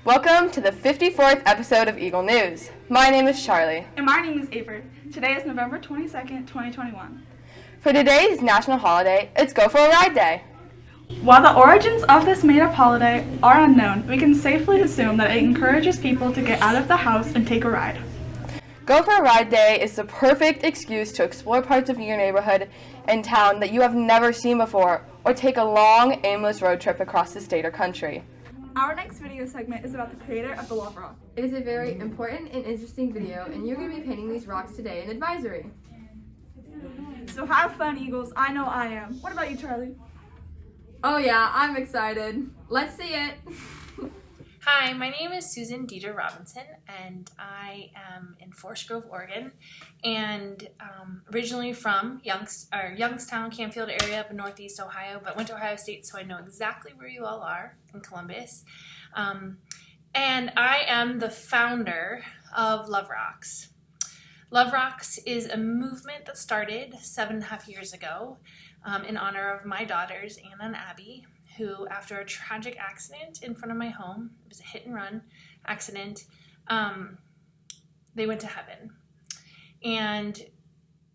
Welcome to the 54th episode of Eagle News. My name is Charlie. And my name is Avery. Today is November 22nd, 2021. For today's national holiday, it's Go for a Ride Day. While the origins of this made-up holiday are unknown, we can safely assume that it encourages people to get out of the house and take a ride. Go for a Ride Day is the perfect excuse to explore parts of your neighborhood and town that you have never seen before, or take a long, aimless road trip across the state or country. Our next video segment is about the creator of the Love Rock. It is a very important and interesting video, and you're going to be painting these rocks today in advisory. So have fun, Eagles. I know I am. What about you, Charlie? Oh yeah, I'm excited. Let's see it. Hi, my name is Susan Dieter Robinson, and I am in Forest Grove, Oregon, and originally from Youngstown, Canfield area up in Northeast Ohio, but went to Ohio State, so I know exactly where you all are in Columbus. And I am the founder of Love Rocks. Love Rocks is a movement that started 7.5 years ago in honor of my daughters, Anna and Abby, who, after a tragic accident in front of my home, it was a hit-and-run accident, they went to heaven. And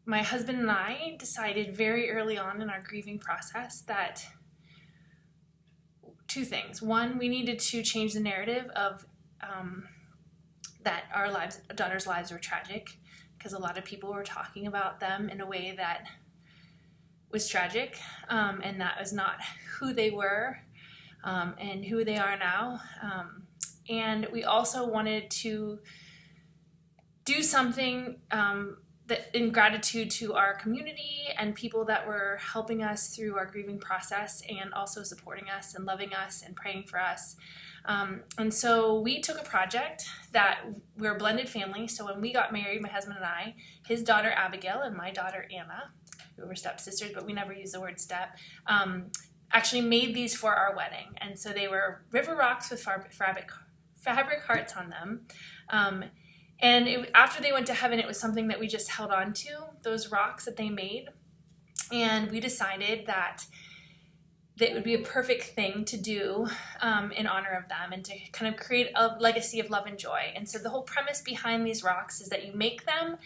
my husband and I decided very early on in our grieving process that two things. One, we needed to change the narrative of that our daughters' lives were tragic, because a lot of people were talking about them in a way that was tragic, and that was not who they were and who they are now. And we also wanted to do something that in gratitude to our community and people that were helping us through our grieving process, and also supporting us and loving us and praying for us. And so we took a project that we're a blended family. So when we got married, my husband and I, his daughter Abigail and my daughter Anna, who were stepsisters, but we never used the word step, actually made these for our wedding. And so they were river rocks with fabric hearts on them. And after they went to heaven, it was something that we just held on to, those rocks that they made. And we decided that it would be a perfect thing to do in honor of them, and to kind of create a legacy of love and joy. And so the whole premise behind these rocks is that you make them,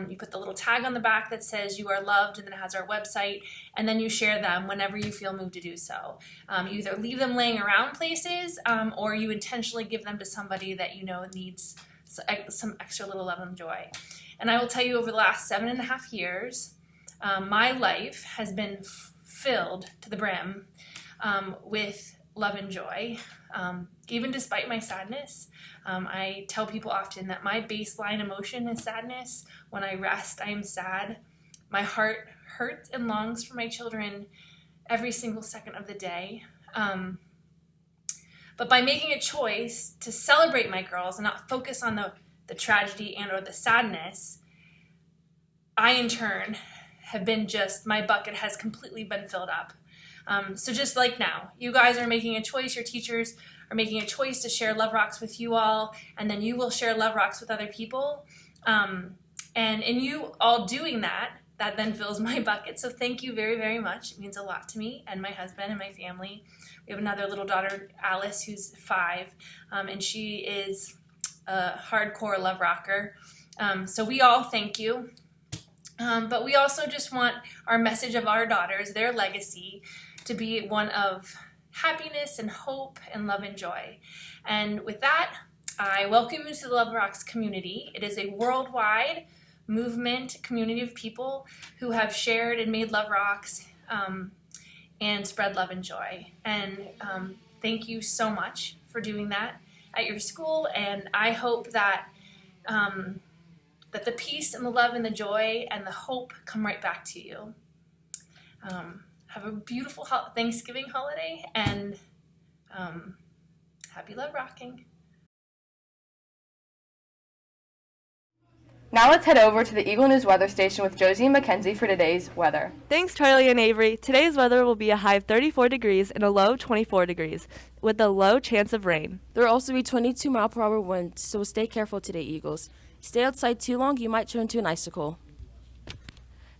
you put the little tag on the back that says you are loved, and then it has our website, and then you share them whenever you feel moved to do so. You either leave them laying around places, or you intentionally give them to somebody that you know needs some extra little love and joy. And I will tell you, over the last 7.5 years, my life has been filled to the brim with love and joy, even despite my sadness. I tell people often that my baseline emotion is sadness. When I rest, I am sad. My heart hurts and longs for my children every single second of the day. But by making a choice to celebrate my girls and not focus on the tragedy and or the sadness, I in turn have been my bucket has completely been filled up. So just like now, you guys are making a choice, your teachers are making a choice to share Love Rocks with you all, and then you will share Love Rocks with other people. And in you all doing that then fills my bucket. So thank you very, very much. It means a lot to me and my husband and my family. We have another little daughter, Alice, who's 5, and she is a hardcore Love Rocker. So we all thank you. But we also just want our message of our daughters, their legacy, to be one of happiness and hope and love and joy. And with that, I welcome you to the Love Rocks community. It is a worldwide movement, community of people who have shared and made Love Rocks and spread love and joy. And thank you so much for doing that at your school. And I hope that that the peace and the love and the joy and the hope come right back to you. Have a beautiful Thanksgiving holiday, and happy love rocking. Now let's head over to the Eagle News weather station with Josie and McKenzie for today's weather. Thanks, Charlie and Avery. Today's weather will be a high of 34 degrees and a low 24 degrees, with a low chance of rain. There will also be 22-mile-per-hour winds, so stay careful today, Eagles. Stay outside too long, you might turn into an icicle.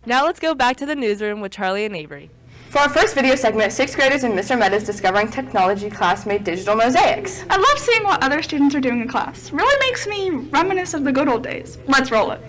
Now let's go back to the newsroom with Charlie and Avery. For our first video segment, 6th graders in Mr. Meta's Discovering Technology class made digital mosaics. I love seeing what other students are doing in class. Really makes me reminisce of the good old days. Let's roll it.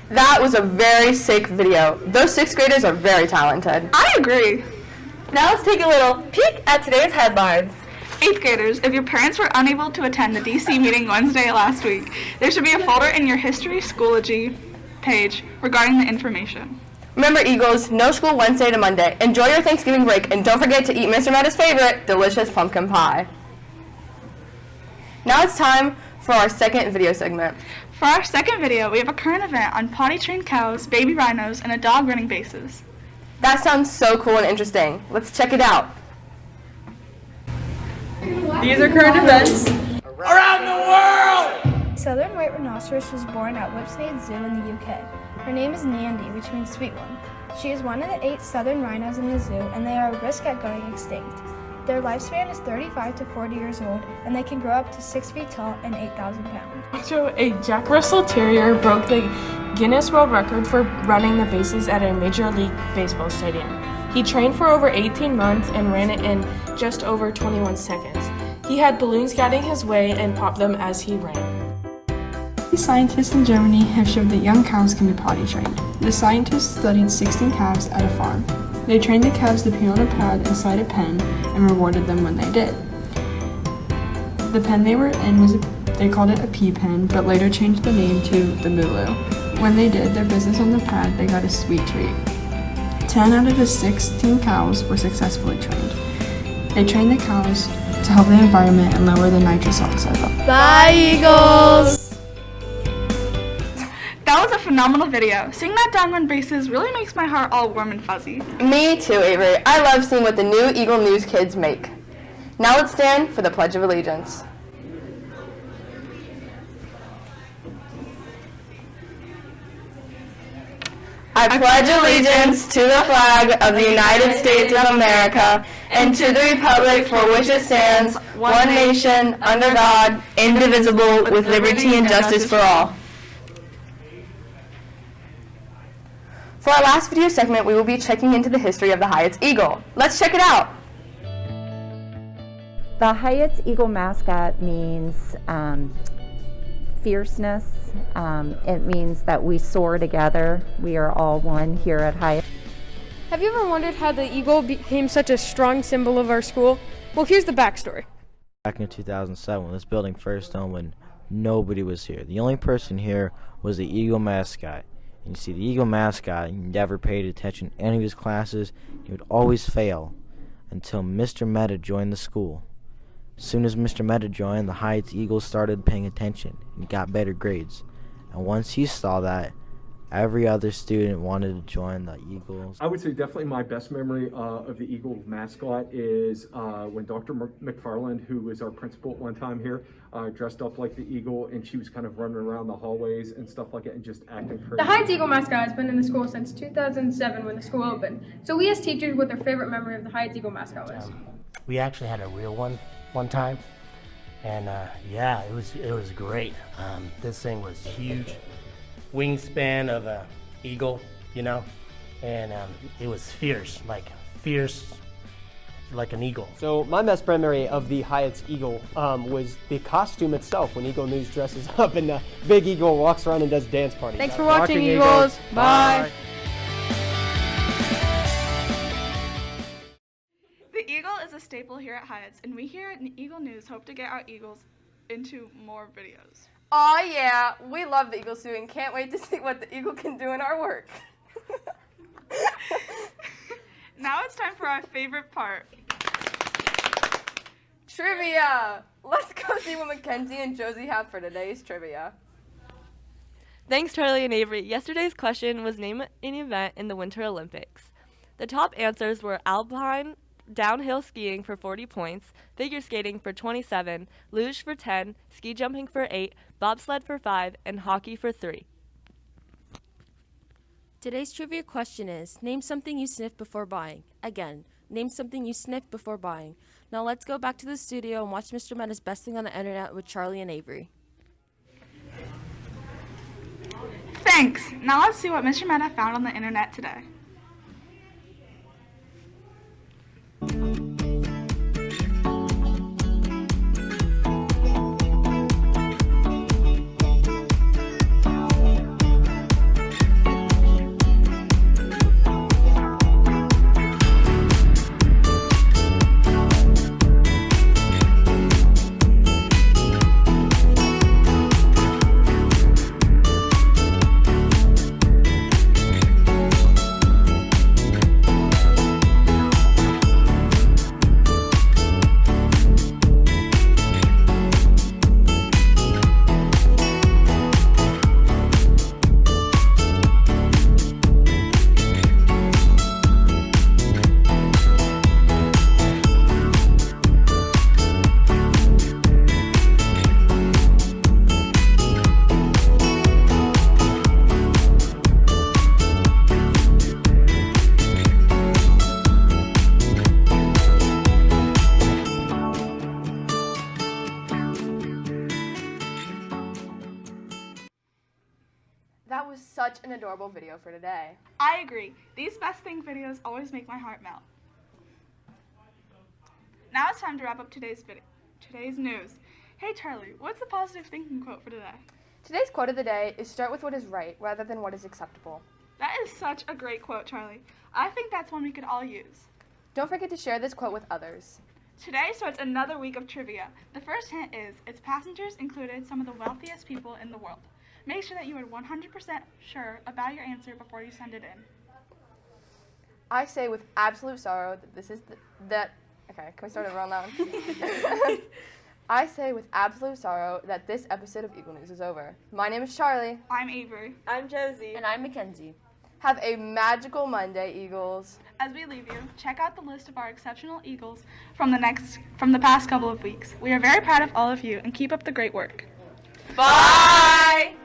That was a very sick video. Those 6th graders are very talented. I agree. Now let's take a little peek at today's headlines. 8th graders, if your parents were unable to attend the DC meeting Wednesday last week, there should be a folder in your History Schoology page regarding the information. Remember, Eagles, no school Wednesday to Monday. Enjoy your Thanksgiving break, and don't forget to eat Mr. Meta's favorite, delicious pumpkin pie. Now it's time for our second video segment. For our second video, we have a current event on potty-trained cows, baby rhinos, and a dog running bases. That sounds so cool and interesting. Let's check it out. These are current events. Around the world! Southern white rhinoceros was born at Whipsnade Zoo in the UK. Her name is Nandi, which means sweet one. She is one of the 8 southern rhinos in the zoo, and they are at risk at going extinct. Their lifespan is 35 to 40 years old, and they can grow up to 6 feet tall and 8,000 pounds. Also, a Jack Russell Terrier broke the Guinness World Record for running the bases at a Major League Baseball stadium. He trained for over 18 months and ran it in just over 21 seconds. He had balloons guiding his way and popped them as he ran. Scientists in Germany have showed that young cows can be potty trained. The scientists studied 16 calves at a farm. They trained the calves to pee on a pad inside a pen and rewarded them when they did. The pen they were in they called it a pee pen, but later changed the name to the Mulu. When they did their business on the pad, they got a sweet treat. 10 out of the 16 cows were successfully trained. They trained the cows to help the environment and lower the nitrous oxide level. Bye, Eagles! That was a phenomenal video. Seeing that dog run bases really makes my heart all warm and fuzzy. Me too, Avery. I love seeing what the new Eagle News kids make. Now let's stand for the Pledge of Allegiance. I pledge allegiance to the flag of the United States of America and to the republic for which it stands, one nation, under God, indivisible, with liberty and justice for all. For our last video segment, we will be checking into the history of the Hyatt's Eagle. Let's check it out. The Hyatt's Eagle mascot means fierceness. It means that we soar together. We are all one here at Hyatt. Have you ever wondered how the eagle became such a strong symbol of our school? Well, here's the backstory. Back in 2007, when this building first opened, nobody was here. The only person here was the Eagle mascot. And you see, the Eagle mascot never paid attention to any of his classes. He would always fail until Mr. Meta joined the school. As soon as Mr. Meta joined, the Hyatt's Eagles started paying attention and got better grades. And once he saw that, every other student wanted to join the Eagles. I would say definitely my best memory of the Eagle mascot is when Dr. McFarland, who was our principal at one time here, dressed up like the Eagle, and she was kind of running around the hallways and stuff like that and just acting crazy. The Heights Eagle mascot has been in the school since 2007 when the school opened. So we asked teachers what their favorite memory of the Heights Eagle mascot was. We actually had a real one time, and yeah, it was great. This thing was huge, wingspan of a eagle, you know, and it was fierce like an eagle. So my best memory of the Hyatt's Eagle was the costume itself when Eagle News dresses up and the big eagle walks around and does dance parties. Thanks for watching, Eagles. Bye. The Eagle is a staple here at Hyatt's, and we here at Eagle News hope to get our Eagles into more videos. Aw, yeah, we love the Eagles too and can't wait to see what the Eagle can do in our work. Now it's time for our favorite part. Trivia! Let's go see what McKenzie and Josie have for today's trivia. Thanks, Charleigh and Avery. Yesterday's question was name an event in the Winter Olympics. The top answers were alpine downhill skiing for 40 points, figure skating for 27, luge for 10, ski jumping for 8, bobsled for 5, and hockey for 3. Today's trivia question is, name something you sniff before buying. Again, name something you sniff before buying. Now let's go back to the studio and watch Mr. Meta's Best Thing on the Internet with Charleigh and Avery. Thanks. Now let's see what Mr. Meta found on the internet today. That was such an adorable video for today. I agree. These Best Thing videos always make my heart melt. Now it's time to wrap up today's news. Hey Charlie, what's the positive thinking quote for today? Today's quote of the day is start with what is right rather than what is acceptable. That is such a great quote, Charlie. I think that's one we could all use. Don't forget to share this quote with others. Today starts another week of trivia. The first hint is its passengers included some of the wealthiest people in the world. Make sure that you are 100% sure about your answer before you send it in. I say with absolute sorrow that this is okay, can we start over on that one? I say with absolute sorrow that this episode of Eagle News is over. My name is Charlie. I'm Avery. I'm Josie. And I'm McKenzie. Have a magical Monday, Eagles. As we leave you, check out the list of our exceptional Eagles from the past couple of weeks. We are very proud of all of you and keep up the great work. Bye!